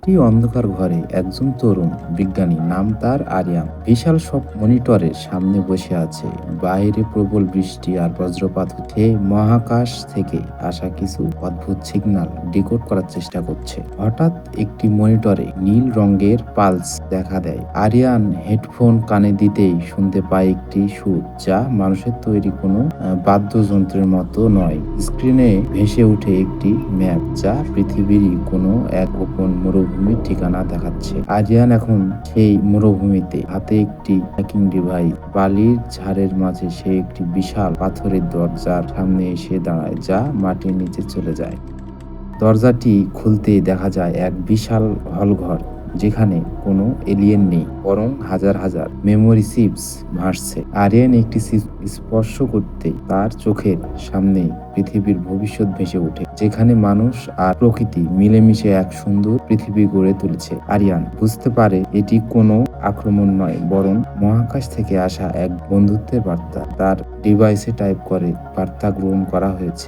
একটি অন্ধকার ঘরে একজন তরুণ বিজ্ঞানী, নাম তার আরিয়ান, বিশাল সব মনিটরের সামনে বসে আছে। বাইরে প্রবল বৃষ্টি আর বজ্রপাত হচ্ছে। মহাকাশ থেকে আসা কিছু অদ্ভুত সিগন্যাল ডিকোড করার চেষ্টা করছে। হঠাৎ একটি মনিটরে নীল রঙের পালস দেখা দেয়। আরিয়ান হেডফোন কানে দিতেই শুনতে পায় একটি সুর, যা মানুষের তৈরি কোনো বাদ্যযন্ত্রের মতো নয়। স্ক্রিনে ভেসে ওঠে একটি ম্যাপ, যা পৃথিবীর কোনো এক গোপন মরুভূমির ঠিকানা দেখাচ্ছে। আরিয়ান এখন সেই মরুভূমিতে, হাতে একটি ট্র্যাকিং ডিভাইস। বালির ঝাড়ের মাঝে সে একটি বিশাল পাথরের দরজার সামনে এসে দাঁড়ায়, যা মাটির নিচে চলে যায়। দরজাটি খুলতেই দেখা যায় এক বিশাল হলঘর, যেখানে কোনো এলিয়েন নেই, বরং হাজার হাজার মেমোরি চিপস ভাসছে। আরিয়ান একটি চিপ স্পর্শ করতেই তার চোখের সামনে পৃথিবীর ভবিষ্যৎ ভেসে ওঠে, যেখানে মানুষ আর প্রকৃতি মিলেমিশে এক সুন্দর পৃথিবী গড়ে তুলেছে। আরিয়ান বুঝতে পারে এটি কোনো আক্রমণ নয়, বরং মহাকাশ থেকে আসা এক বন্ধুত্বের বার্তা। তার ডিভাইসে টাইপ করে বার্তা গ্রহণ করা হয়েছে।